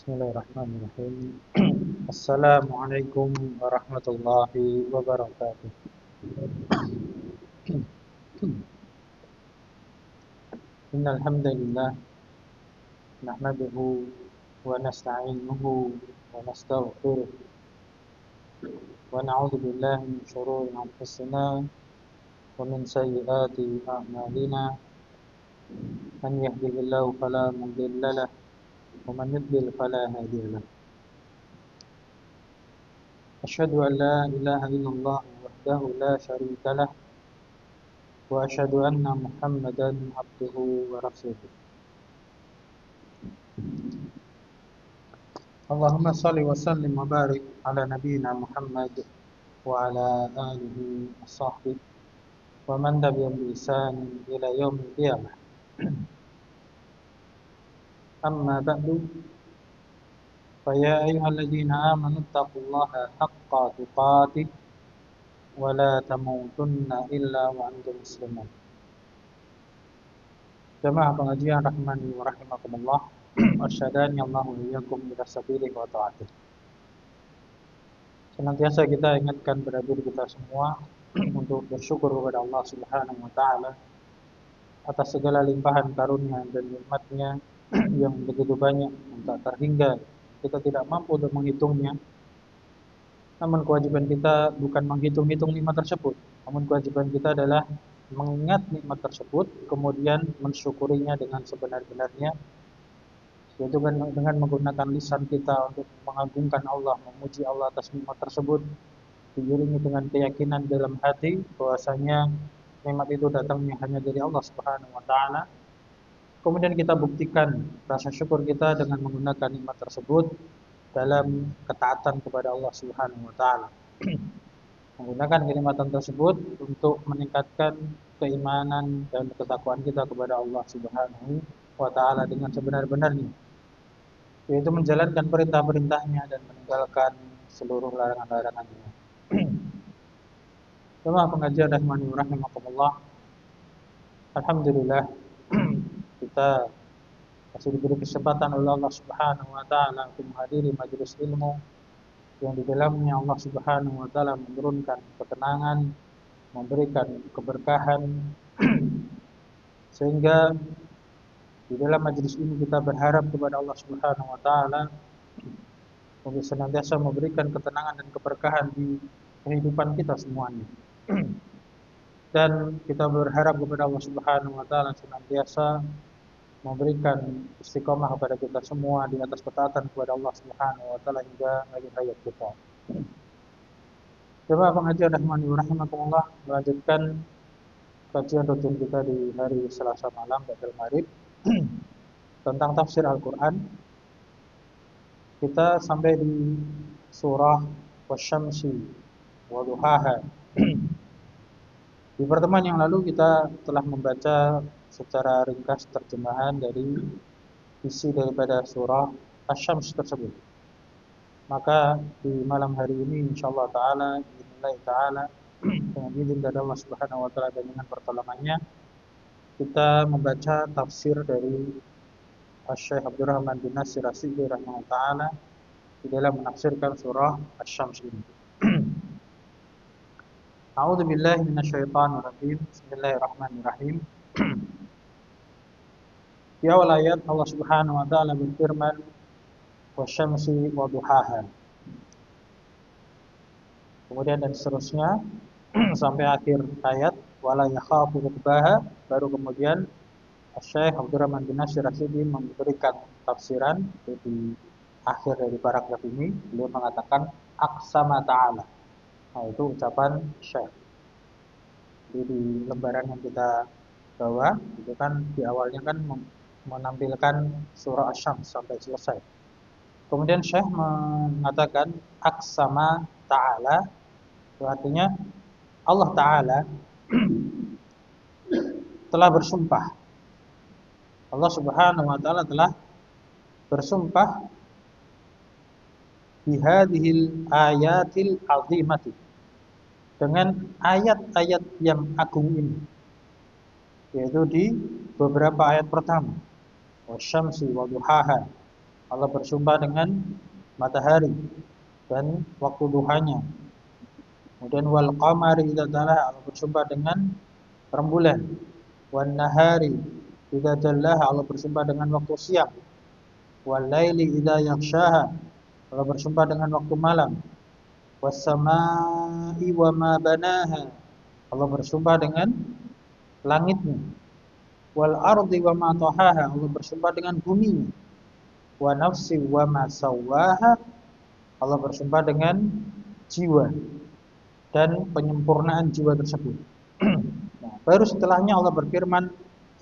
Bismillahirrahmanirrahim. Assalamualaikum warahmatullahi wabarakatuh. Innal hamdalillah nahmaduhu wa nasta'inuhu wa nastaghfiruh wa na'udzu billahi min shururi anfusina wa min sayyiati a'malina. Man yahdihillahu fala mudilla lahu wa man yudlil fala hadiya lahu. Asyhadu an la ilaha illallah wahdahu la syarika lah wa asyhadu anna Muhammadan abduhu wa rasuluh. Allahumma salli wa sallim wa barik ala nabiyyina Muhammad wa ala alihi wa sahbihi wa man tabi'ahum bi ihsan ila yaumil qiyamah. Amma ba'du, fa ya ayyuhalladzina amanu taqullaha haqqa tuqatih wa la tamutunna illa wa antum muslimun. Jamaah pengajian rahimani wa rahimakumullah, arsyadani Allah wa iyyakum ila sabilihi wa ta'atih. Senantiasa kita ingatkan pada diri kita semua untuk bersyukur kepada Allah Subhanahu wa taala atas segala limpahan karunia dan nikmat-Nya yang begitu banyak yang tak terhingga. Kita tidak mampu untuk menghitungnya. Namun kewajiban kita bukan menghitung-hitung nikmat tersebut. Namun kewajiban kita adalah mengingat nikmat tersebut, kemudian mensyukurinya dengan sebenar-benarnya, yaitu dengan menggunakan lisan kita untuk mengagungkan Allah, memuji Allah atas nikmat tersebut, diiringi dengan keyakinan dalam hati bahwasanya nikmat itu datangnya hanya dari Allah Subhanahu wa taala. Kemudian kita buktikan rasa syukur kita dengan menggunakan nikmat tersebut dalam ketaatan kepada Allah Subhanahu wa taala. Menggunakan kenikmatan tersebut untuk meningkatkan keimanan dan ketakwaan kita kepada Allah Subhanahu wa taala dengan sebenar-benarnya, yaitu menjalankan perintah-perintahnya dan meninggalkan seluruh larangan-larangannya. Jemaah pengajian rahimani wa rahimakumullah, alhamdulillah kita masih diberi kesempatan oleh Allah Subhanahu wa taala untuk menghadiri majelis ilmu yang di dalamnya Allah Subhanahu wa taala menurunkan ketenangan, memberikan keberkahan, sehingga di dalam majelis ini kita berharap kepada Allah Subhanahu wa taala untuk senantiasa memberikan ketenangan dan keberkahan di kehidupan kita semuanya. Dan kita berharap kepada Allah Subhanahu wa taala senantiasa memberikan istiqomah kepada kita semua di atas ketaatan kepada Allah Subhanahu wa taala hingga akhir hayat kita. Jemaah pengajian rahimani wa rahimakumullah, melanjutkan kajian rutin kita di hari Selasa malam ba'dal maghrib tentang tafsir Al-Qur'an. Kita sampai di surah Wasyamsi wa duhaha. Di pertemuan yang lalu kita telah membaca secara ringkas terjemahan dari isi daripada surah Asy-Syams tersebut. Maka di malam hari ini insyaallah taala billahi taala dengan izin dari Allah Subhanahu wa taala dan dengan pertolongannya kita membaca tafsir dari Syekh Abdurrahman bin Nasir As-Sa'di rahimahullah taala di dalam menafsirkan surah Asy-Syams ini. A'udzu billahi minasyaitonir rajim. Bismillahirrahmanirrahim. Di awal ayat Allah Subhanahu wa taala berfirman, "Wasyamsi wa duhaha." Kemudian dan seterusnya sampai akhir ayat, "Wala yakhafu uqbaha." Baru kemudian Syekh Abdurrahman bin Nasir As-Sa'di memberikan tafsiran di akhir dari paragraf ini. Beliau mengatakan aqsama ta'ala. Nah, itu ucapan Syekh. Jadi di lembaran yang kita bawa itu kan di awalnya kan menampilkan surah Asy-Syams sampai selesai. Kemudian Syekh mengatakan aqsama ta'ala, itu artinya Allah Ta'ala telah bersumpah. Allah Subhanahu wa taala telah bersumpah bihadhil ayatil azimati, dengan ayat-ayat yang agung ini, yaitu di beberapa ayat pertama, wasyamsi wa duhaha, Allah bersumpah dengan matahari dan waktu duhanya. Kemudian wal qamari idza talaha, Allah bersumpah dengan rembulan. Wan nahari idza jallaha, Allah bersumpah dengan waktu siang. Wal laili idza yaghshaha, Allah bersumpah dengan waktu malam. Was samaa'i wa ma banaha, Allah bersumpah dengan langitnya. Wal ardi wa ma tahaha, Allah bersumpah dengan bumi. Wa nafsi wa ma sawwaha, Allah bersumpah dengan jiwa dan penyempurnaan jiwa tersebut. Nah, baru setelahnya Allah berfirman,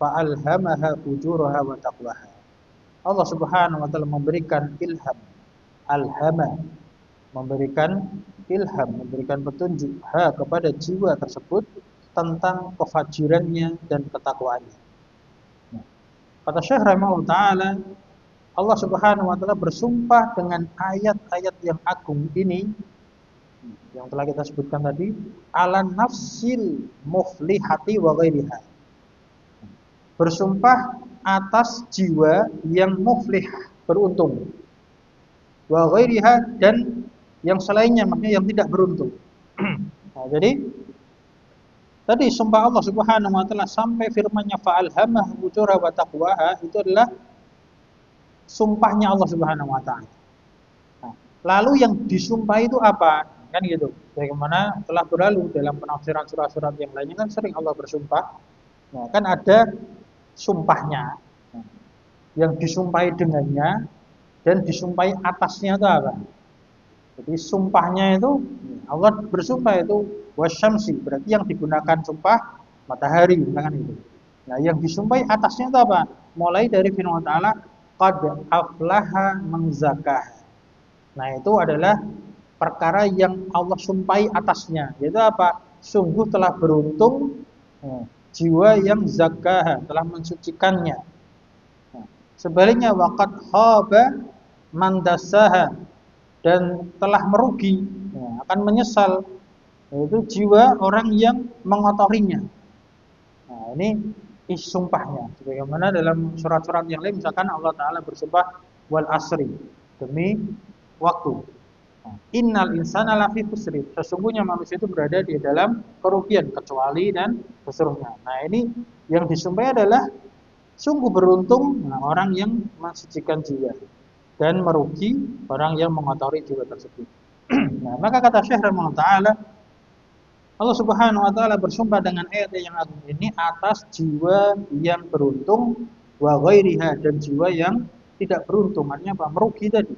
fa'alhamaha fujuraha wa taqwaha. Allah Subhanahu wa taala memberikan ilham, alhama, memberikan ilham, memberikan petunjuk kepada jiwa tersebut tentang kefajirannya dan ketakwaannya. Nah, kata Syekh rahimahullah taala, Allah Subhanahu wa taala bersumpah dengan ayat-ayat yang agung ini yang telah kita sebutkan tadi, ala nafsil muflihati wa ghairiha. Bersumpah atas jiwa yang muflih, beruntung. Wa ghairiha, dan yang selainnya, maknanya yang tidak beruntung. Nah, jadi tadi sumpah Allah Subhanahu wa taala sampai firman-Nya fa'alhamah fujuraha wa taqwaha, itu adalah sumpahnya Allah Subhanahu wa taala. Nah, lalu yang disumpah itu apa? Kan gitu. Bagaimana telah berlalu dalam penafsiran surat-surat yang lainnya kan sering Allah bersumpah. Nah, kan ada sumpahnya. Nah, yang disumpahi dengannya dan disumpahi atasnya itu apa? Jadi sumpahnya itu Allah bersumpah itu wasyamsi, berarti yang digunakan sumpah matahari, kan itu. Nah, yang disumpahi atasnya itu apa? Mulai dari firman Allah, qad aflaha man zakkaha. Nah, itu adalah perkara yang Allah sumpahi atasnya, yaitu apa? Sungguh telah beruntung jiwa yang zakkaha, telah mensucikannya. Nah, sebaliknya waqad khaba man dassaha, dan telah merugi, akan menyesal, yaitu jiwa orang yang mengotorinya. Nah, ini sumpahnya. Sebagaimana dalam surat-surat yang lain, misalkan Allah Ta'ala bersumpah wal asri, demi waktu. Innal insana lafi khusri, sesungguhnya manusia itu berada di dalam kerugian kecuali dan seterusnya. Nah, ini yang disumpahi adalah sungguh beruntung orang yang mensucikan jiwa dan merugi orang yang mengotori jiwa tersebut. Nah, maka kata Syekh rahimahullah taala, Allah Subhanahu wa taala bersumpah dengan ayat yang agung ini atas jiwa yang beruntung wa ghairiha, dan jiwa yang tidak beruntung, artinya apa? Merugi tadi.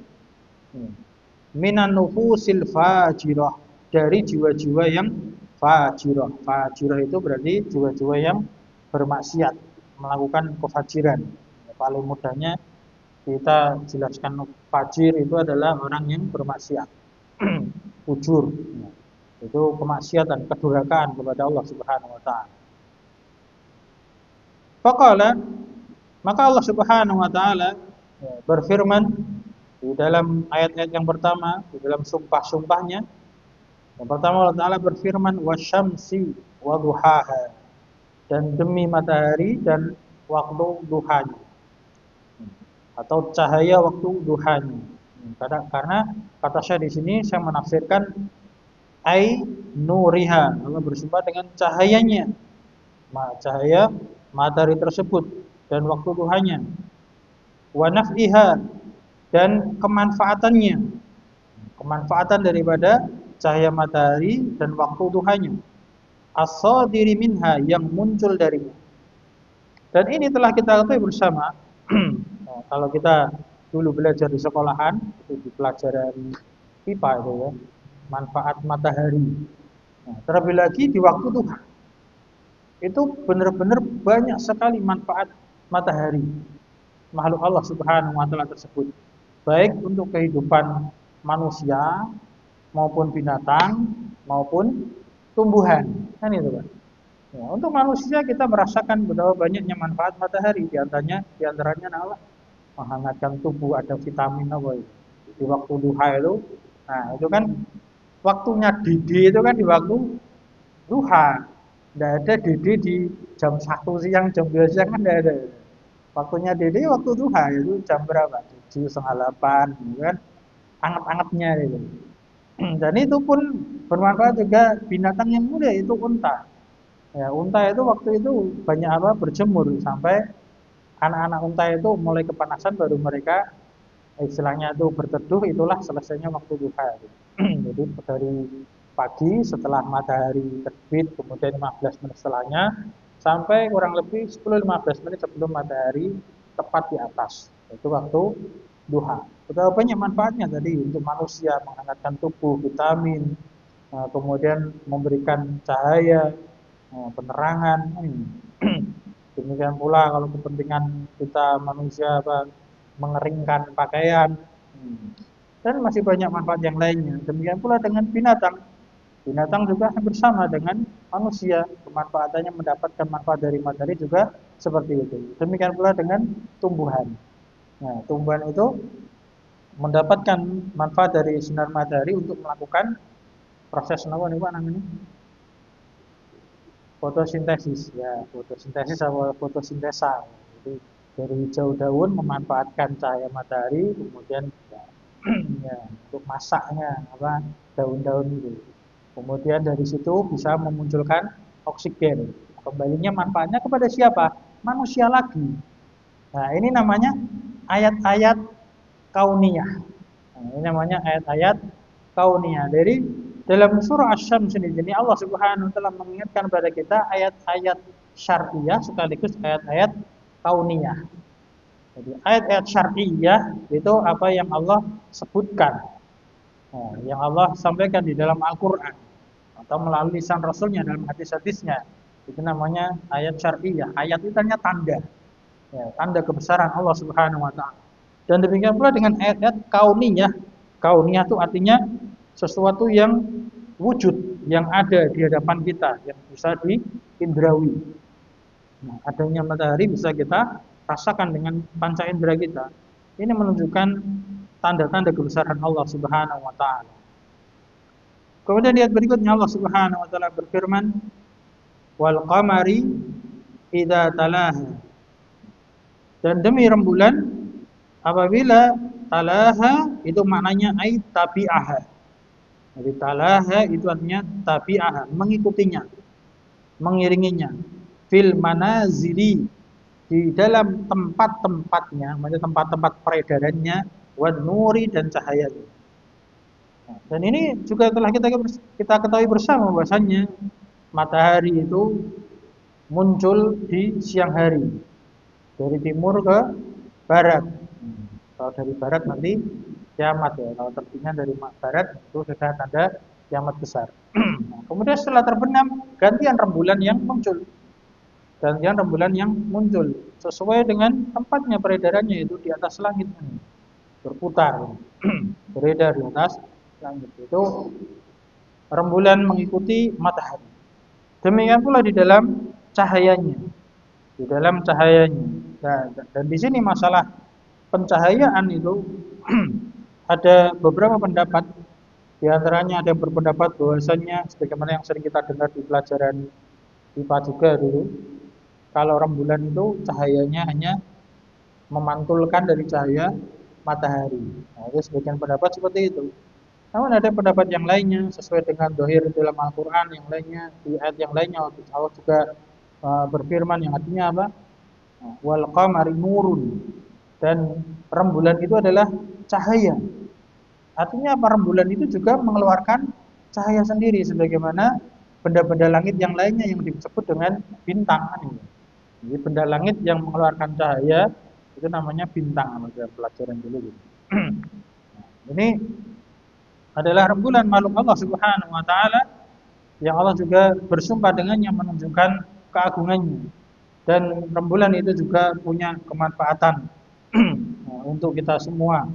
Minan nufusil fajirah, dari jiwa-jiwa yang fajirah. Fajirah itu berarti jiwa-jiwa yang bermaksiat, melakukan kefajiran. Paling mudahnya kita jelaskan, fajir itu adalah orang yang bermaksiat, fujur, itu kemaksiatan, kedurhakaan kepada Allah Subhanahu wa taala. Faqala, maka Allah Subhanahu wa taala berfirman di dalam ayat-ayat yang pertama, di dalam sumpah-sumpahnya. Yang pertama Allah Ta'ala berfirman wasyamsi wa duhaha, dan demi matahari dan waktu duhanya, atau cahaya waktu duhanya. Karena kata saya di sini saya menafsirkan ai nuriha, Allah bersumpah dengan cahayanya, cahaya matahari tersebut dan waktu duhanya. Wa naf'iha, dan kemanfaatannya, kemanfaatan daripada cahaya matahari dan waktu duhanya, as-sadiri minha, yang muncul darinya. Dan ini telah kita ketahui bersama. Nah, kalau kita dulu belajar di sekolahan, itu di pelajaran IPA itu ya, manfaat matahari. Nah, terlebih lagi di waktu duha, itu benar-benar banyak sekali manfaat matahari, makhluk Allah Subhanahu wa taala tersebut, baik untuk kehidupan manusia maupun binatang maupun tumbuhan, kan itu kan. Ya, untuk manusia kita merasakan betapa banyaknya manfaat matahari, diantaranya adalah menghangatkan tubuh, ada vitamin apa itu di waktu duha itu. Nah, itu kan waktunya didi itu kan di waktu duha. Tidak ada didi di jam 1 siang, jam 2 siang, kan tidak ada. Waktunya Dede waktu duha itu jam berapa? 7:30, gitu kan? Anget-angetnya itu. Dan itu pun bermanfaat juga binatang yang muda itu unta. Ya, unta itu waktu itu banyak apa berjemur sampai anak-anak unta itu mulai kepanasan baru mereka istilahnya itu berteduh, itulah selesainya waktu duha. Jadi dari pagi setelah matahari terbit kemudian 15 menit setelahnya sampai kurang lebih 10-15 menit sebelum matahari tepat di atas. Itu waktu duha. Betapa banyak manfaatnya tadi untuk manusia, menghangatkan tubuh, vitamin, kemudian memberikan cahaya, penerangan. Demikian pula kalau kepentingan kita manusia apa, mengeringkan pakaian. Dan masih banyak manfaat yang lainnya. Demikian pula dengan binatang. Binatang juga hampir sama dengan manusia. Kemanfaatannya mendapatkan manfaat dari matahari juga seperti itu. Demikian pula dengan tumbuhan. Nah, tumbuhan itu mendapatkan manfaat dari sinar matahari untuk melakukan proses apa nih Pak namanya? Fotosintesis. Ya, fotosintesis atau fotosintesa. Jadi dari hijau daun memanfaatkan cahaya matahari kemudian ya, untuk masaknya apa daun-daun itu. Kemudian dari situ bisa memunculkan oksigen. Kembalinya manfaatnya kepada siapa? Manusia lagi. Nah, ini namanya ayat-ayat kauniyah. Nah, ini namanya ayat-ayat kauniyah. Dari dalam surah Asy-Syams ini Allah Subhanahu wa taala mengingatkan kepada kita ayat-ayat syar'iyah sekaligus ayat-ayat kauniyah. Jadi ayat-ayat syar'iyah itu apa yang Allah sebutkan, nah, yang Allah sampaikan di dalam Al-Quran atau melalui lisan Rasulnya dalam hadis-hadisnya. Itu namanya ayat syar'iyah. Ayat itu hanya tanda, ya, tanda kebesaran Allah Subhanahu Wa Taala. Dan demikian pula dengan ayat-ayat kauniyah. Kauniyah itu artinya sesuatu yang wujud, yang ada di hadapan kita, yang bisa diindrawi. Nah, adanya matahari bisa kita rasakan dengan panca indera kita. Ini menunjukkan tanda-tanda kebesaran Allah Subhanahu wa taala. Kemudian ayat berikutnya Allah Subhanahu wa taala berfirman, "Wal qamari idza talaha." Dan demi rembulan apabila talaha itu maknanya ai tabi'aha. Jadi talaha itu artinya tabi'aha, mengikutinya, mengiringinya. Fil manazili, di dalam tempat-tempatnya, maksudnya tempat-tempat peredarannya, wan nuri dan cahayanya. Nah, dan ini juga telah kita ketahui bersama bahwasannya matahari itu muncul di siang hari dari timur ke barat. Kalau dari barat nanti kiamat ya. Kalau terbitnya dari barat itu sudah tanda kiamat besar. Nah, kemudian setelah terbenam gantian rembulan yang muncul. Gantian rembulan yang muncul sesuai dengan tempatnya peredarannya itu di atas langit ini. Berputar, beredar di atas langit. Itu rembulan mengikuti matahari. Demikian pula di dalam cahayanya. Di dalam cahayanya. Dan di sini masalah pencahayaan itu ada beberapa pendapat. Di antaranya ada yang berpendapat bahwasannya sebagaimana yang sering kita dengar di pelajaran IPA juga dulu, kalau rembulan itu cahayanya hanya memantulkan dari cahaya matahari. Nah, itu sebagian pendapat seperti itu. Namun ada pendapat yang lainnya sesuai dengan dohir dalam Al-Quran yang lainnya, di ayat yang lainnya Allah juga berfirman yang artinya apa? Wal qamari nurun, dan rembulan itu adalah cahaya. Artinya apa? Rembulan itu juga mengeluarkan cahaya sendiri sebagaimana benda-benda langit yang lainnya yang disebut dengan bintang. Jadi benda langit yang mengeluarkan cahaya itu namanya bintang, dalam pelajaran dulu. Ini adalah rembulan makhluk Allah Subhanahu wa taala yang Allah juga bersumpah dengannya menunjukkan keagungannya. Dan rembulan itu juga punya kemanfaatan untuk kita semua,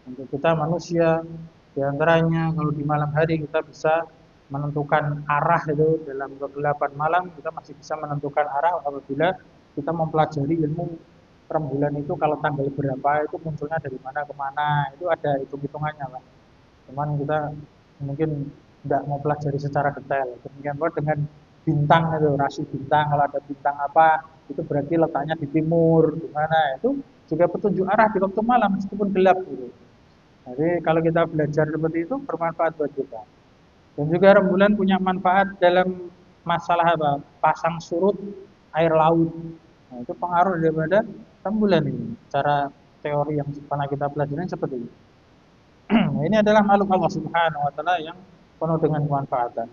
untuk kita manusia. Di antaranya kalau di malam hari kita bisa menentukan arah itu dalam kegelapan malam, kita masih bisa menentukan arah apabila kita mempelajari ilmu rembulan itu kalau tanggal berapa itu munculnya dari mana ke mana, itu ada hitung-hitungannya Pak. Cuman kita mungkin tidak mau pelajari secara detail. Demikian pula dengan bintang itu, rasi bintang. Kalau ada bintang apa, itu berarti letaknya di timur, di mana. Itu juga petunjuk arah di waktu malam meskipun gelap gitu. Jadi kalau kita belajar seperti itu bermanfaat buat kita. Dan juga rembulan punya manfaat dalam masalah apa? Pasang surut air laut. Nah, itu pengaruh daripada rembulan ini. Cara teori yang pernah kita pelajari seperti itu. Nah, ini adalah makhluk Allah Subhanahu wa taala yang penuh dengan kemanfaatan.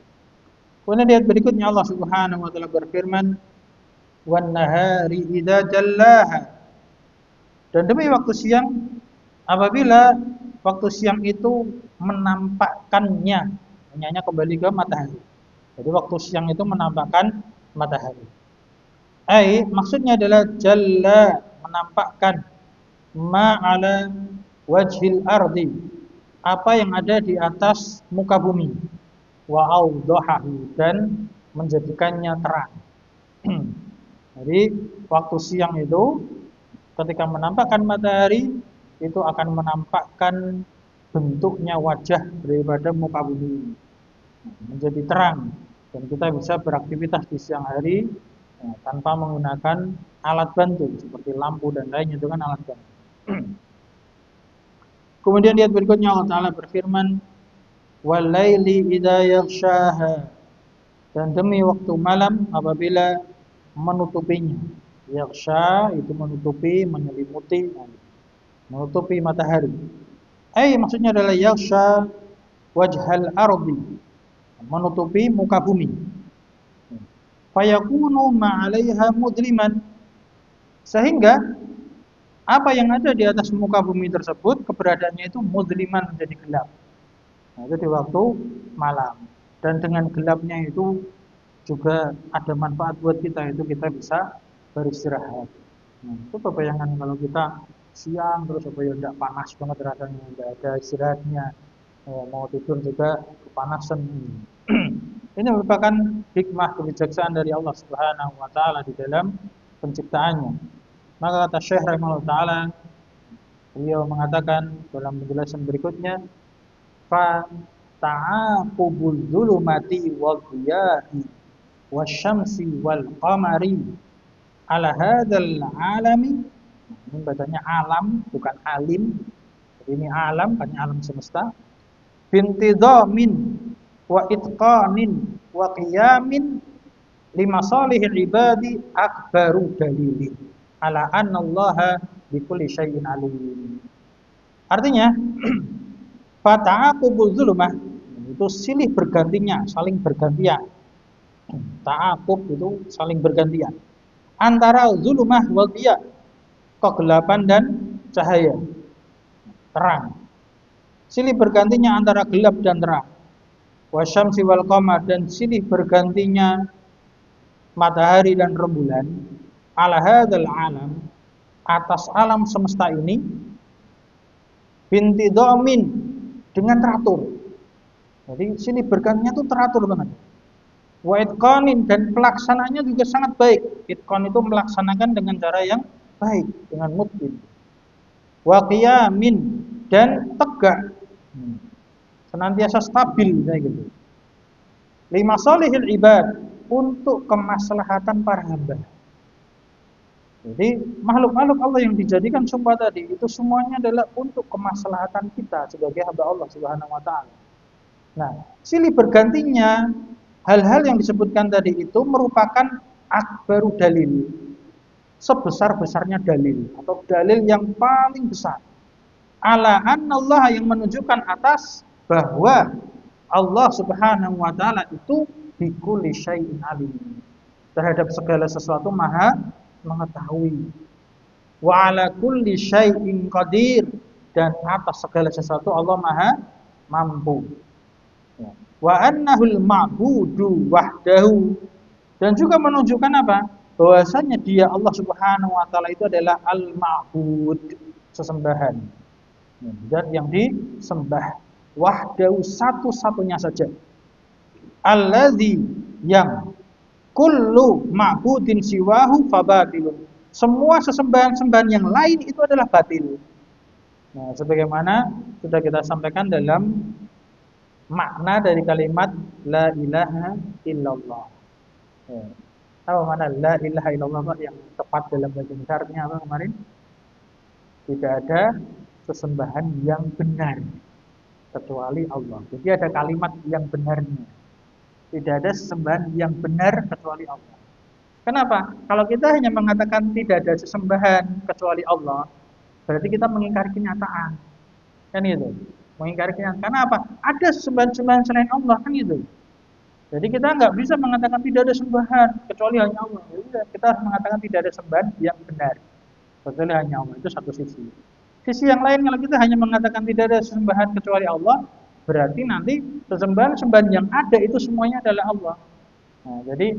Kemudian ayat berikutnya Allah Subhanahu wa taala berfirman, "Wan nahari idza jallaha." Dan demi waktu siang apabila waktu siang itu menampakkannya, hanya kembali ke matahari. Jadi waktu siang itu menampakkan matahari. Maksudnya adalah jalla, menampakkan ma'ala wajhil ardi, apa yang ada di atas muka bumi, wa awdahahu, dan menjadikannya terang. Jadi waktu siang itu ketika menampakkan matahari itu akan menampakkan bentuknya wajah daripada muka bumi menjadi terang, dan kita bisa beraktivitas di siang hari tanpa menggunakan alat bantu seperti lampu dan lainnya, itu kan alat bantu. Kemudian ayat berikutnya Allah Ta'ala berfirman, "Walaili idza yaghshaha." Dan demi waktu malam apabila menutupinya. Yaghsha itu menutupi, menyelimuti, menutupi matahari. Maksudnya adalah yaghsha wajhal ardi, menutupi muka bumi. Fayakunu ma'alaiha mudliman, sehingga apa yang ada di atas muka bumi tersebut keberadaannya itu mudliman, menjadi gelap. Nah, itu di waktu malam. Dan dengan gelapnya itu juga ada manfaat buat kita, itu kita bisa beristirahat. Nah, itu bayangan kalau kita siang terus supaya tidak panas banget rasanya, tidak ada istirahatnya, mau tidur juga kepanasan. Ini merupakan hikmah kebijaksanaan dari Allah Subhanahu wa taala di dalam penciptaannya. Maka kata Syekh rahimahullah taala, beliau mengatakan dalam penjelasan berikutnya, fa ta'aqubul zulumati wadhiya'i wasyamsi wal qamari ala hadzal alami. Ini bacanya alam bukan alim. Jadi ini alam, kan alam semesta. Bintidamin wa itqanin wa qiyamin limasalihil ibadi akbaru dalilin ala anna allaha bikulli syai'in alim. Artinya fata'aqubul zulumah itu silih bergantinya, saling bergantian. Ta'aqub itu saling bergantian antara zulumah wal diya, kegelapan dan cahaya, terang. Silih bergantinya antara gelap dan terang. Wasyamsi wal qamar, dan silih bergantinya matahari dan rembulan, ala hadzal alam, atas alam semesta ini, bintidamin, dengan teratur. Jadi silih bergantinya itu teratur banget. Wa itqanin, dan pelaksanaannya juga sangat baik. Itqan itu melaksanakan dengan cara yang baik, dengan mutqin. Wa qiyamin, dan tegak, senantiasa stabil kayak gitu. Limasalihil ibad, untuk kemaslahatan para hamba. Jadi makhluk-makhluk Allah yang dijadikan sumpah tadi itu semuanya adalah untuk kemaslahatan kita sebagai hamba Allah Subhanahu wa taala. Nah, silih bergantinya hal-hal yang disebutkan tadi itu merupakan akbaru dalil, sebesar-besarnya dalil atau dalil yang paling besar. Ala annallaha, yang menunjukkan atas bahwa Allah Subhanahu wa taala itu bikulli syai'in alim, terhadap segala sesuatu maha mengetahui. Wa ala kulli syai'in qadir, dan atas segala sesuatu Allah maha mampu. Wa annahul ma'budu wahdahu, dan juga menunjukkan apa? Bahwasanya dia Allah Subhanahu wa taala itu adalah al-ma'bud, sesembahan. Dan yang disembah, wahdahu, satu-satunya saja. Alladzi, yang kullu ma'budin siwahu fabatilun, semua sesembahan-sembahan yang lain itu adalah batil. Nah, sebagaimana sudah kita sampaikan dalam makna dari kalimat la ilaha illallah. Ya. Tahu mana la ilaha illallah Pak, yang tepat dalam bahasa Indonesia artinya apa kemarin? Tidak ada sesembahan yang benar kecuali Allah. Jadi ada kalimat yang benarnya. Tidak ada sesembahan yang benar kecuali Allah. Kenapa? Kalau kita hanya mengatakan tidak ada sesembahan kecuali Allah, berarti kita mengingkari kenyataan. Kan itu. Mengingkari kenyataan. Karena apa? Ada sembahan-sembahan selain Allah, kan itu. Jadi kita nggak bisa mengatakan tidak ada sembahan kecuali hanya Allah. Jadi kita harus mengatakan tidak ada sembahan yang benar kecuali hanya Allah. Itu satu sisi. Sisi yang lain, kalau kita hanya mengatakan tidak ada sembahan kecuali Allah, berarti nanti sesembahan-sembahan yang ada itu semuanya adalah Allah. Nah, jadi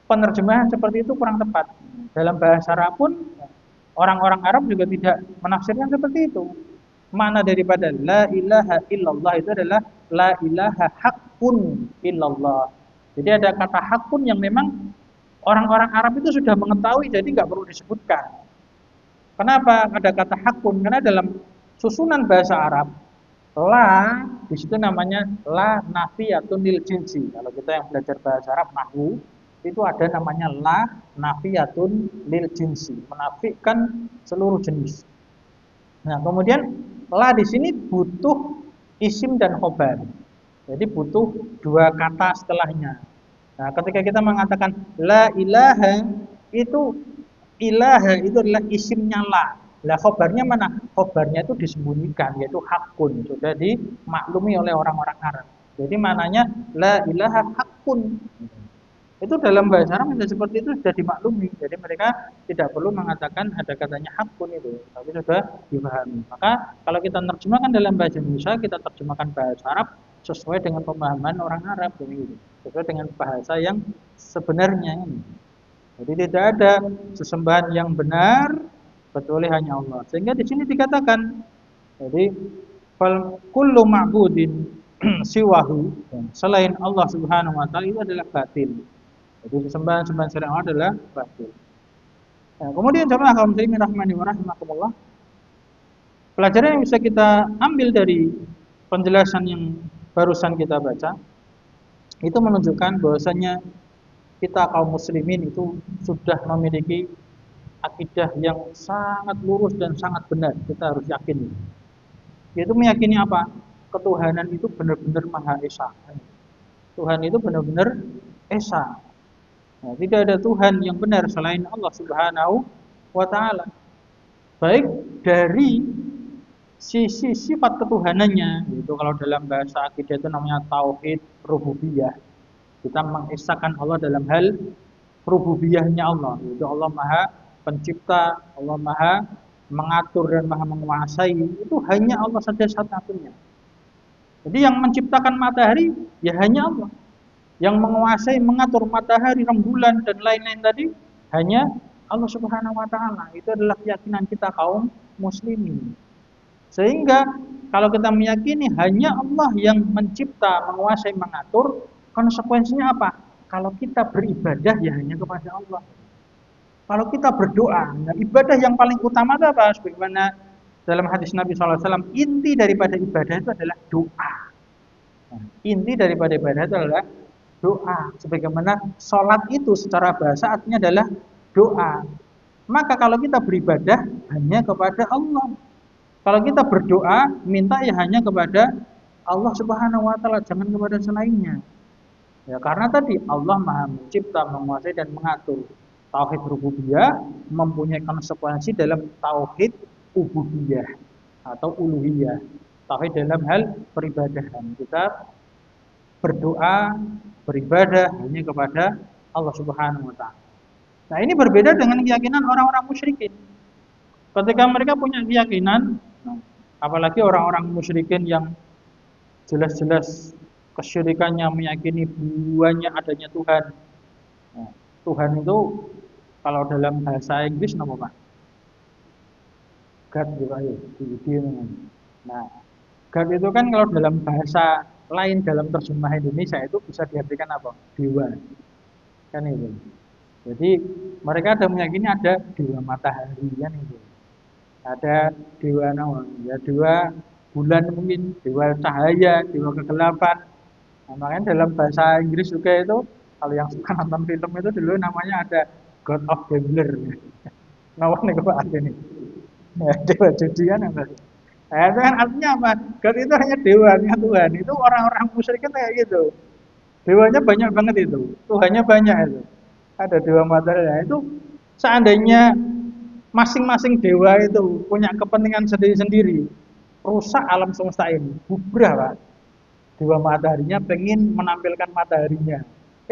penerjemahan seperti itu kurang tepat. Dalam bahasa Arab pun orang-orang Arab juga tidak menafsirkan seperti itu. Makna daripada la ilaha illallah itu adalah la ilaha haqqun illallah. Jadi ada kata haqqun yang memang orang-orang Arab itu sudah mengetahui, jadi nggak perlu disebutkan. Kenapa ada kata haqqun? Karena dalam susunan bahasa Arab, la di situ namanya la nafiyatun lil jinsi. Kalau kita yang belajar bahasa Arab nahwu, itu ada namanya la nafiyatun lil jinsi, menafikan seluruh jenis. Nah, kemudian la di sini butuh isim dan khobar. Jadi butuh dua kata setelahnya. Nah, ketika kita mengatakan la ilaha, itu ilaha itu adalah isimnya la. Lah khobarnya mana? Khobarnya itu disembunyikan, yaitu hakun. Sudah dimaklumi oleh orang-orang Arab. Jadi maknanya la ilaha hakun. Itu dalam bahasa Arab sudah seperti itu, sudah dimaklumi. Jadi mereka tidak perlu mengatakan ada katanya hakun itu, tapi sudah dipahami. Maka kalau kita terjemahkan dalam bahasa Indonesia, kita terjemahkan bahasa Arab sesuai dengan pemahaman orang Arab, gitu. Sesuai dengan bahasa yang sebenarnya ini. Jadi tidak ada sesembahan yang benar kecuali hanya Allah. Sehingga di sini dikatakan, jadi fal kullu ma'budin siwahu, selain Allah Subhanahu wa taala itu adalah batil. Jadi sembahan-sembahan selain Allah adalah batil. Nah, kemudian jemaah kaum muslimin rahimani wa rahimakumullah. Pelajaran yang bisa kita ambil dari penjelasan yang barusan kita baca itu menunjukkan bahwasanya kita kaum muslimin itu sudah memiliki akidah yang sangat lurus dan sangat benar. Kita harus yakin. Yaitu meyakini apa? Ketuhanan itu benar-benar Maha Esa. Tuhan itu benar-benar Esa. Nah, tidak ada Tuhan yang benar selain Allah Subhanahu wa taala. Baik dari sisi sifat ketuhanannya, itu kalau dalam bahasa akidah itu namanya tauhid rububiyah. Kita mengesahkan Allah dalam hal rububiyahnya Allah, yaitu Allah Maha Pencipta, Allah Maha mengatur dan Maha menguasai. Itu hanya Allah saja satu-satunya. Jadi yang menciptakan matahari ya hanya Allah. Yang menguasai mengatur matahari, rembulan dan lain-lain tadi hanya Allah Subhanahu wa taala. Itu adalah keyakinan kita kaum muslimin. Sehingga kalau kita meyakini hanya Allah yang mencipta, menguasai, mengatur, konsekuensinya apa? Kalau kita beribadah ya hanya kepada Allah. Kalau kita berdoa, nah ibadah yang paling utama itu apa? Sebagaimana dalam hadis Nabi SAW, inti daripada ibadah itu adalah doa. Nah, inti daripada ibadah itu adalah doa. Sebagaimana sholat itu secara bahasa artinya adalah doa. Maka kalau kita beribadah hanya kepada Allah. Kalau kita berdoa, minta ya hanya kepada Allah Subhanahu wa taala, jangan kepada selainnya. Ya, karena tadi Allah Maha Mencipta, menguasai dan mengatur. Tauhid rububiyah mempunyai konsekuensi dalam tauhid ubudiyah atau uluhiyah. Tauhid dalam hal peribadahan. Kita berdoa, beribadah hanya kepada Allah Subhanahu wa taala. Nah, ini berbeda dengan keyakinan orang-orang musyrikin. Ketika mereka punya keyakinan, apalagi orang-orang musyrikin yang jelas-jelas kesyirikannya meyakini bahwanya adanya Tuhan. Nah, Tuhan itu kalau dalam bahasa Inggris nama Pak? God gitu aja. Nah, God itu kan kalau dalam bahasa lain dalam terjemah Indonesia itu bisa diartikan apa? Dewa. Kan itu. Jadi mereka ada meyakini ada dewa matahari kan itu. Ada dewa nawa, ya dewa bulan mungkin, dewa cahaya, dewa kegelapan. Nah, makanya dalam bahasa Inggris juga itu Kalau yang suka nonton film itu dulu namanya ada God of Gambler. Nawar nih Pak ini. Ya, dewa judi kan apa? Nah, itu kan artinya apa? God itu hanya dewa, hanya Tuhan. Itu orang-orang musyrik kan kayak gitu. Dewanya banyak banget itu. Tuhannya banyak itu. Ada dewa matahari. Nah, itu seandainya masing-masing dewa itu punya kepentingan sendiri-sendiri, rusak alam semesta ini. Bubrah, Pak. Dewa mataharinya pengen menampilkan mataharinya.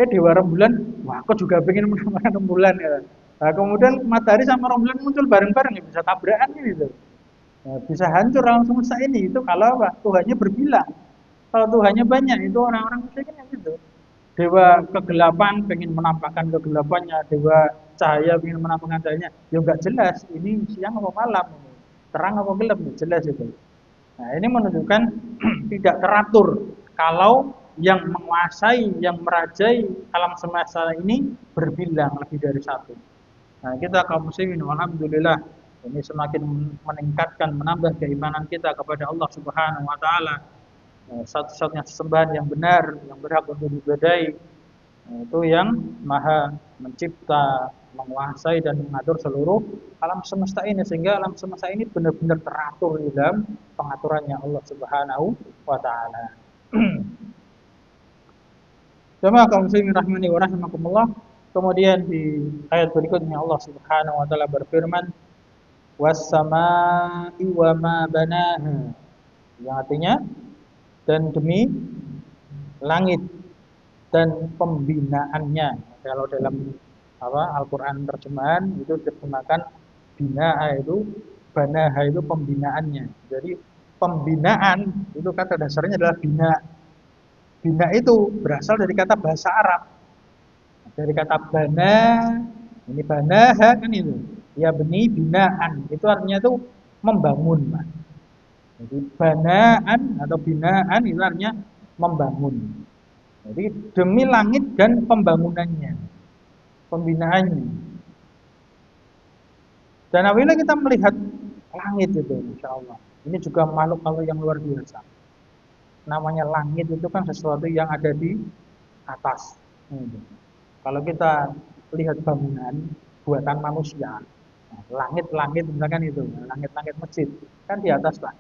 Dewa rembulan, wah aku juga pengen menampilkan rembulan ya. Nah, kemudian matahari sama rembulan muncul bareng-bareng ya bisa tabrakan gitu. Nah, bisa hancur alam semesta ini itu kalau apa? Tuhannya berbilang. Kalau Tuhannya banyak itu orang-orang musyrik kan gitu. Dewa kegelapan pengen menampakkan kegelapannya, dewa cahaya pengen menampakkan cahayanya. Ya nggak jelas ini siang apa malam, terang apa gelap, nggak jelas itu. Nah, ini menunjukkan tidak teratur kalau yang menguasai, yang merajai alam semesta ini berbilang lebih dari satu. Nah, kita kaum muslimin alhamdulillah ini semakin meningkatkan, menambah keimanan kita kepada Allah Subhanahu wa taala. Satu-satunya sesembahan yang benar, yang berhak untuk diibadahi, itu yang maha mencipta, menguasai dan mengatur seluruh alam semesta ini sehingga alam semesta ini benar-benar teratur di dalam pengaturannya Allah Subhanahu wa taala. Jemaah kaum muslimin rahimani wa rahimakumullah. Kemudian di ayat berikutnya Allah Subhanahu wa taala berfirman, "Was-samaa'i wa ma banaha." Yang artinya dan demi langit dan pembinaannya. Kalau dalam Al-Qur'an terjemahan itu diterjemahkan binaa itu, banaha itu pembinaannya. Jadi pembinaan itu kata dasarnya adalah bina. Bina itu berasal dari kata bahasa Arab. Dari kata bana, ini banaha kan itu. Ya beni binaan. Itu artinya itu membangun, Pak. Jadi banaan atau binaan itu artinya membangun. Jadi demi langit dan pembangunannya, pembinaannya. Dan apabila kita melihat langit itu, insya Allah, ini juga makhluk Allah yang luar biasa. Namanya langit itu kan sesuatu yang ada di atas. Kalau kita lihat bangunan buatan manusia, langit-langit misalkan itu, langit-langit masjid kan di atas, Pak.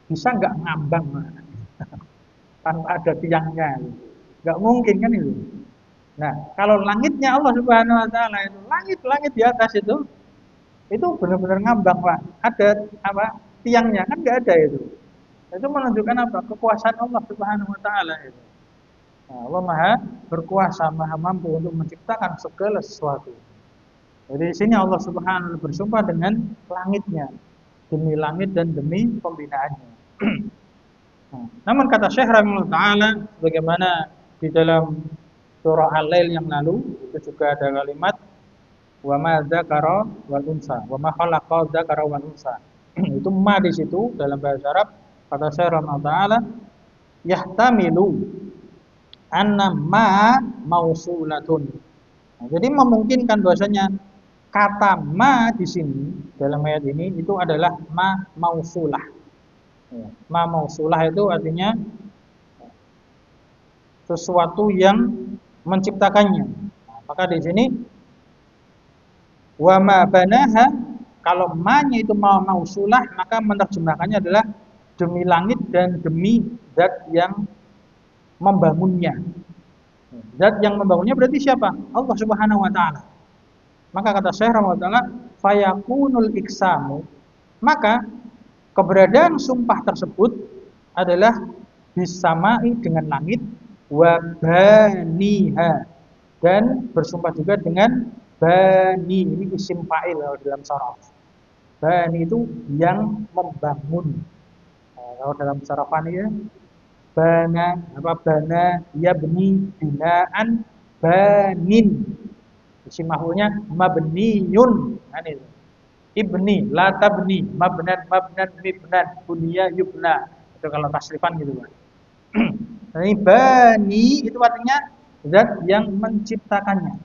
Bisa nggak ngambang tanpa ada tiangnya? Nggak mungkin kan itu. Nah, kalau langitnya Allah Subhanahu Wa Taala itu langit-langit di atas itu benar-benar ngambang, Pak. Ada tiangnya kan nggak ada itu. Itu menunjukkan apa? Kekuasaan Allah Subhanahu Wa Taala itu. Nah, Allah Maha berkuasa, Maha mampu untuk menciptakan segala sesuatu. Jadi di sini Allah Subhanahu Wa Taala bersumpah dengan langitnya, demi langit dan demi pembinaannya. Namun kata Syekh rahimahullah taala bagaimana di dalam surah Al-Lail yang lalu itu juga ada kalimat wa ma dzakara wal unsa wa ma khalaqa dzakara wal unsa. Itu ma di situ dalam bahasa Arab kata Syekh rahimahullah taala yahtamilu anna ma mausulatun. Nah, jadi memungkinkan bahwasanya kata ma di sini dalam ayat ini itu adalah ma mausulah. Ma mausulah itu artinya sesuatu yang menciptakannya. Nah, maka di sini wa ma banaha, kalau ma-nya itu mausulah maka menerjemahkannya adalah demi langit dan demi zat yang membangunnya. Zat yang membangunnya berarti siapa? Allah Subhanahu wa taala. Maka kata Syekh rahimahullah taala fayakunul iksamu, maka keberadaan sumpah tersebut adalah bisamai dengan langit wa baniha, dan bersumpah juga dengan bani, ini isim fa'il dalam saraf. Bani itu yang membangun. Kalau dalam saraf ya bana bana ya bani binaan banin. Isim maf'ulnya mabniyun. Nah, itu. Ibni, la tabni, mabnan, mibnan, bunya, yubna. Itu kalau tasrifan gitu, Pak. Ini bani itu artinya zat yang menciptakannya.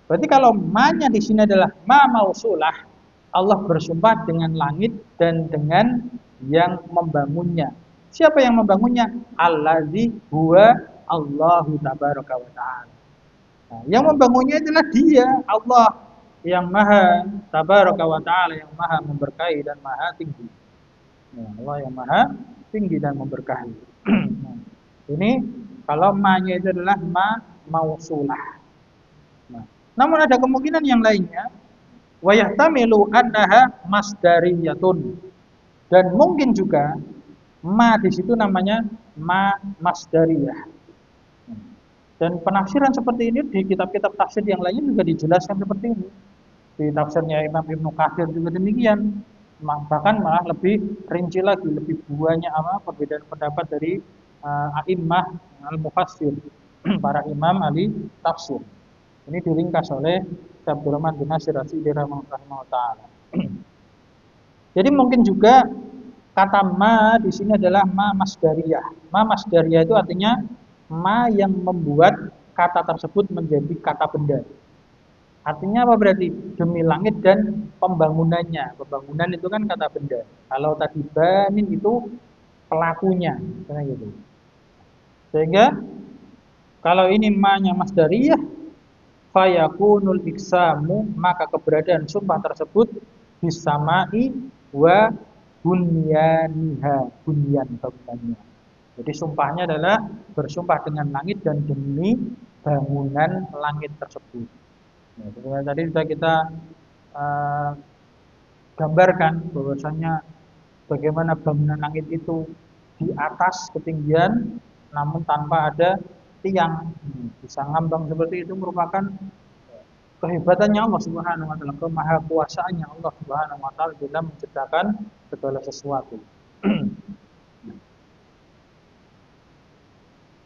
Berarti kalau ma-nya di sini adalah ma mausulah, Allah bersumpah dengan langit dan dengan yang membangunnya. Siapa yang membangunnya? Allazi huwa Allahu tabaraka wa ta'ala. Nah, yang membangunnya adalah Dia, Allah yang Maha tabaraka wa ta'ala, yang Maha memberkahi dan Maha tinggi. Ya, Allah yang Maha tinggi dan memberkahi. Nah, ini kalau ma-nya itu adalah ma mausulah. Nah, namun ada kemungkinan yang lainnya, wa yahtamilu annaha masdariyatun. Dan mungkin juga ma di situ namanya ma masdariyah. Dan penafsiran seperti ini di kitab-kitab tafsir yang lainnya juga dijelaskan seperti ini. Di tafsirnya Imam Ibnu Katsir juga demikian. Bahkan malah lebih rinci lagi, lebih banyak perbedaan pendapat dari a'immah al-mufassir, para imam ahli tafsir. Ini diringkas oleh Abdurrahman bin Nasir As-Sa'di rahimahullah taala. Jadi mungkin juga kata ma di sini adalah ma masdariyah. Ma masdariyah itu artinya ma yang membuat kata tersebut menjadi kata benda. Artinya apa berarti? Demi langit dan pembangunannya. Pembangunan itu kan kata benda. Kalau tadi banin itu pelakunya, karena gitu. Sehingga kalau ini ma-nya masdariyah, fayakunul iksamu, maka keberadaan sumpah tersebut bisamai wa bunyaniha, bunyan bangunannya. Jadi sumpahnya adalah bersumpah dengan langit dan demi bangunan langit tersebut. Nah, sebenarnya tadi sudah kita gambarkan bahwasanya bagaimana bangunan langit itu di atas ketinggian namun tanpa ada tiang. Bisa ngambang seperti itu merupakan kehebatannya Allah Subhanahu wa taala, kemahakuasaannya Allah Subhanahu wa taala dalam menciptakan segala sesuatu.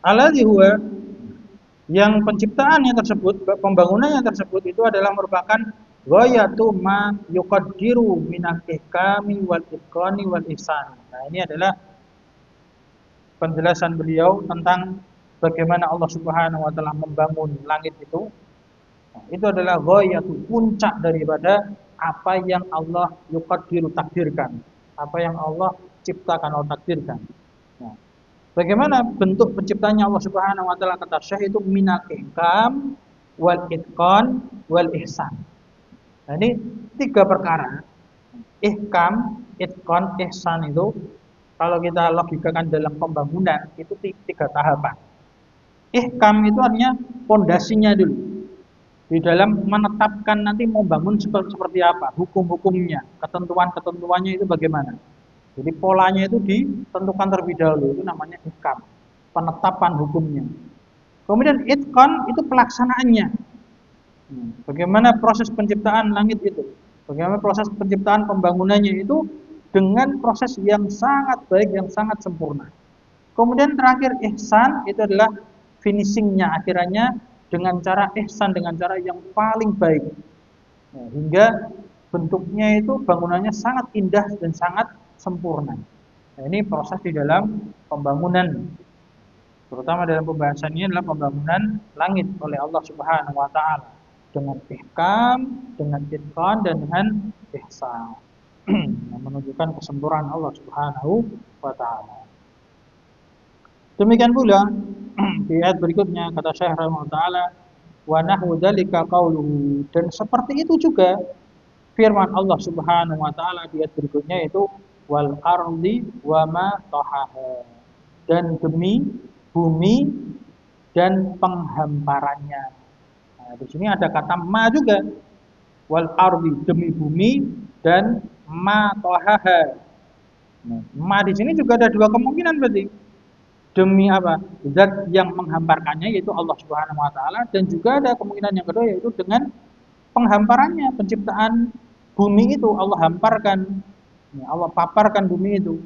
Alladzi huwa, yang penciptaannya tersebut, pembangunannya tersebut itu adalah merupakan ghayatu ma yuqaddiru minal ihkami wal itqani wal ihsan. Nah, ini adalah penjelasan beliau tentang bagaimana Allah Subhanahu wa taala membangun langit itu. Nah, itu adalah ghayatu, puncak daripada apa yang Allah yuqaddiru, takdirkan, apa yang Allah ciptakan atau takdirkan. Nah, bagaimana bentuk penciptanya Allah Subhanahu wa taala, kata Syekh, itu minal ihkam wal itqan wal ihsan. Nah, ini tiga perkara. Ihkam, itqan, ihsan itu kalau kita logikakan dalam pembangunan itu tiga tahapan. Ihkam itu artinya pondasinya dulu. Di dalam menetapkan nanti mau bangun seperti apa, hukum-hukumnya, ketentuan-ketentuannya itu bagaimana. Jadi polanya itu ditentukan terlebih dahulu, itu namanya ihkam, penetapan hukumnya. Kemudian itqan itu pelaksanaannya. Bagaimana proses penciptaan langit itu? Bagaimana proses penciptaan pembangunannya itu dengan proses yang sangat baik, yang sangat sempurna. Kemudian terakhir ihsan itu adalah finishingnya, akhirannya dengan cara ihsan, dengan cara yang paling baik. Nah, hingga bentuknya itu bangunannya sangat indah dan sangat sempurna. Nah, ini proses di dalam pembangunan, terutama dalam pembahasan ini adalah pembangunan langit oleh Allah Subhanahu wa taala dengan ihkam, dengan itqan dan dengan ihsan. Yang menunjukkan kesempurnaan Allah Subhanahu wa taala. Demikian pula di ayat berikutnya kata Syekh rahimahullah taala, wa nahwu dzalika qauluhu, dan seperti itu juga firman Allah Subhanahu wa taala di ayat berikutnya itu wal ardi wa ma tahaha, dan demi bumi dan penghamparannya. Nah, di sini ada kata ma juga. Wal ardi, demi bumi, dan ma tahaha. Nah, ma di sini juga ada dua kemungkinan berarti. Demi apa? Zat yang menghamparkannya yaitu Allah Subhanahu wa taala, dan juga ada kemungkinan yang kedua yaitu dengan penghamparannya, penciptaan bumi itu Allah hamparkan. Ya, Allah paparkan bumi itu.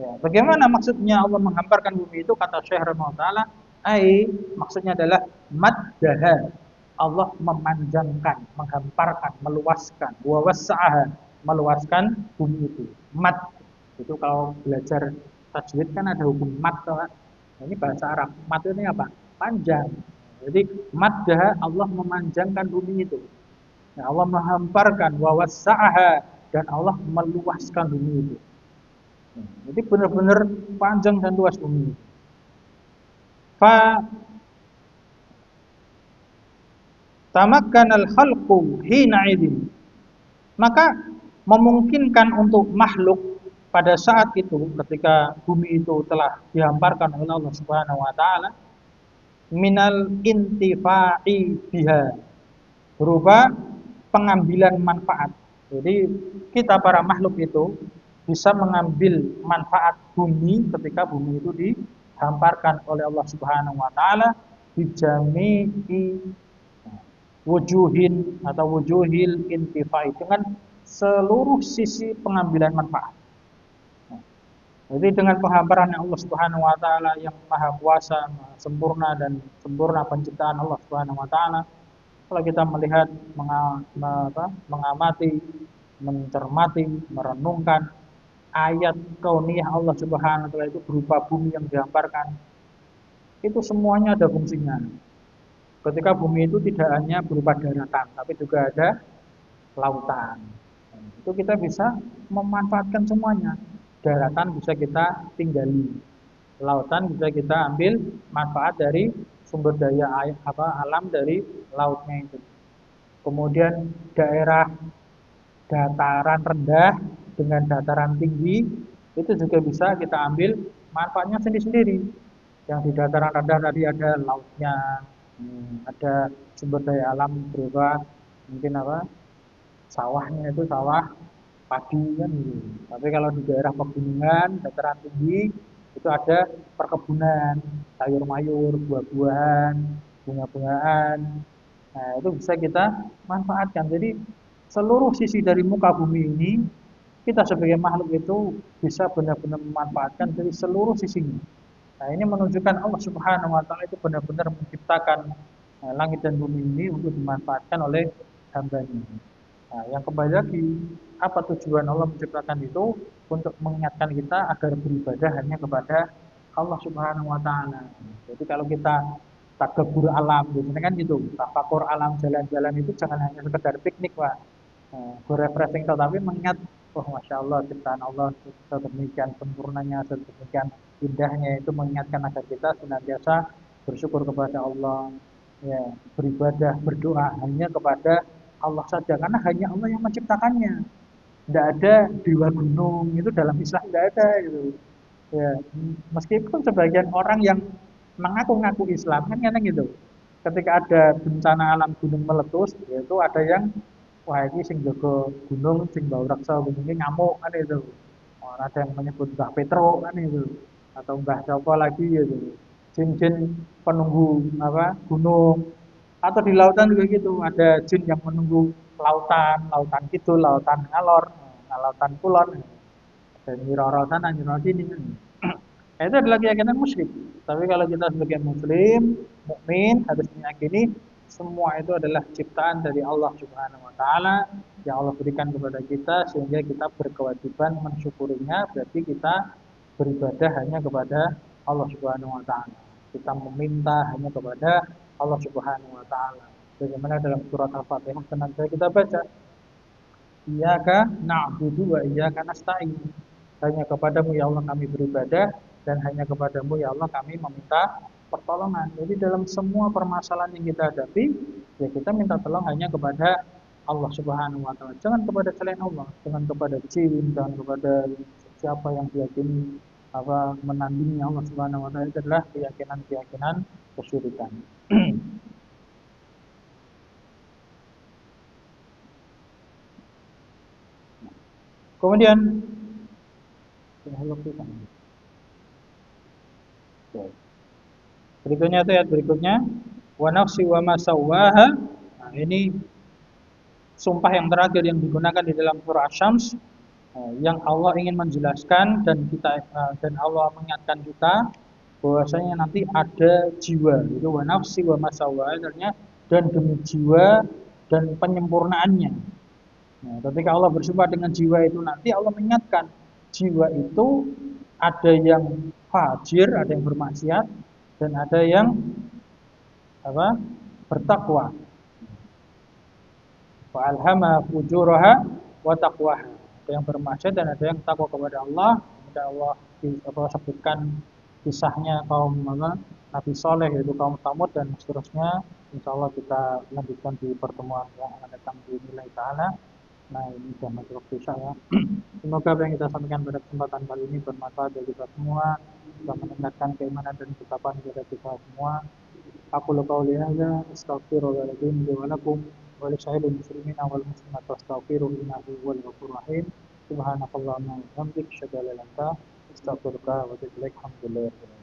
Ya, bagaimana maksudnya Allah menghamparkan bumi itu? Kata Syekh rahimahullah taala, maksudnya adalah maddaha. Allah memanjangkan, menghamparkan, meluaskan, wa wassa'aha, meluaskan bumi itu. Mad itu kalau belajar tajwid kan ada hukum mad, kan? Ini bahasa Arab. Mad ini apa? Panjang. Jadi maddah, Allah memanjangkan bumi itu. Ya, Allah menghamparkan, wa wassa'aha, dan Allah meluaskan bumi itu. Jadi benar-benar panjang dan luas bumi itu. Fa tamakkanal khalqu hina idin, maka memungkinkan untuk makhluk pada saat itu ketika bumi itu telah dihamparkan oleh Allah Subhanahu wa taala minal intifa'i biha, berupa pengambilan manfaat. Jadi kita para makhluk itu bisa mengambil manfaat bumi ketika bumi itu dihamparkan oleh Allah Subhanahu wa taala bijami'i wujuhin atau wujuhil intifai, dengan seluruh sisi pengambilan manfaat. Jadi dengan penghamparan Allah Subhanahu wa taala yang maha kuasa, maha sempurna dan sempurna penciptaan Allah Subhanahu wa taala, kalau kita melihat, mengamati, mencermati, merenungkan ayat kauniyah Allah Subhanahu wa taala itu berupa bumi yang dihamparkan, itu semuanya ada fungsinya. Ketika bumi itu tidak hanya berupa daratan, tapi juga ada lautan. Itu kita bisa memanfaatkan semuanya. Daratan bisa kita tinggali, lautan bisa kita ambil manfaat dari sumber daya alam dari lautnya itu. Kemudian daerah dataran rendah dengan dataran tinggi itu juga bisa kita ambil manfaatnya sendiri-sendiri. Yang di dataran rendah tadi ada lautnya, ada sumber daya alam berupa mungkin sawahnya, itu sawah padi kan gitu. Tapi kalau di daerah pegunungan, dataran tinggi, itu ada perkebunan, sayur mayur, buah-buahan, bunga-bungaan. Nah, itu bisa kita manfaatkan. Jadi seluruh sisi dari muka bumi ini kita sebagai makhluk itu bisa benar-benar memanfaatkan dari seluruh sisinya. Nah, ini menunjukkan Allah Subhanahu wa taala itu benar-benar menciptakan langit dan bumi ini untuk dimanfaatkan oleh hambanya. Nah, yang kembali lagi, apa tujuan Allah menciptakan itu? Untuk mengingatkan kita agar beribadah hanya kepada Allah Subhanahu wa taala. Jadi kalau kita tadabbur alam, biasanya kan gitu, tafakur alam, jalan-jalan itu jangan hanya sekedar piknik, Pak. Refreshing, tapi mengingat, oh Masya Allah, ciptaan Allah sedemikian sempurnanya, sedemikian indahnya, itu mengingatkan agar kita senantiasa bersyukur kepada Allah, ya, beribadah, berdoa hanya kepada Allah saja, karena hanya Allah yang menciptakannya. Tidak ada dewa gunung, itu dalam Islam tidak ada gitu. Ya, meskipun sebagian orang yang mengaku-ngaku Islam kan kadang gitu. Ketika ada bencana alam gunung meletus, yaitu ada yang wah ini sing jaga gunung, sing bau raksa gunungnya ngamuk kan itu. Oh, ada yang menyebut Mbah Petro kan itu, atau Mbah siapa lagi gitu. Jin-jin penunggu gunung. Atau di lautan juga gitu, ada jin yang menunggu lautan, lautan kidul, lautan ngalor, lautan kulon, dan nyiroro sana, nyiroro sini. Nah, itu adalah keyakinan musyrik. Tapi kalau kita sebagai muslim, mukmin, harus meyakini semua itu adalah ciptaan dari Allah Subhanahu wa taala yang Allah berikan kepada kita, sehingga kita berkewajiban mensyukurinya. Berarti kita beribadah hanya kepada Allah Subhanahu wa taala. Kita meminta hanya kepada Allah Subhanahu wa taala. Bagaimana dalam surat Al-Fatihah senantiasa kita baca, Iyyaka na'budu wa iyyaka nasta'in. Hanya kepadamu ya Allah kami beribadah, dan hanya kepadamu ya Allah kami meminta pertolongan. Jadi dalam semua permasalahan yang kita hadapi, ya kita minta tolong hanya kepada Allah Subhanahu wa taala. Jangan kepada selain Allah, jangan kepada jin, jangan kepada siapa yang diyakini menandingi Allah Subhanahu wa taala. Itu adalah keyakinan-keyakinan kesyirikan. Kemudian berikutnya itu ayat berikutnya, wa nafsi wa ma sawwaha. Nah, ini sumpah yang terakhir yang digunakan di dalam surah Asy-Syams, yang Allah ingin menjelaskan dan Allah mengingatkan kita bahwasanya nanti ada jiwa, itu wa nafsi wa ma sawwaha, artinya dan demi jiwa dan penyempurnaannya. Nah, ketika Allah bersumpah dengan jiwa itu, nanti Allah mengingatkan jiwa itu ada yang fajir, ada yang bermaksiat, dan ada yang bertakwa. Wa alhama fujuraha wa taqwaha. Ada yang bermaksiat dan ada yang takwa kepada Allah. Kemudian Allah sebutkan kisahnya kaum Nabi Soleh yaitu kaum Samud dan seterusnya. Insya Allah kita lanjutkan di pertemuan yang akan datang di nilai ta'ala. Nah ini sudah masuk waktu Isya ya. Semoga apa yang kita sampaikan pada kesempatan kali ini bermanfaat bagi kita semua, bisa meningkatkan keimanan dan ketakwaan kepada kita semua. Aku qauli hadza astaghfirullahaladzim li wa lakum wa li sa'iril muslimin wal muslimat wastaghfiruhu innahu huwal ghafurur rahim. Subhanakallahumma wa bihamdika asyhadu an la ilaha illa anta astaghfiruka wa atubu ilaik. Alhamdulillah.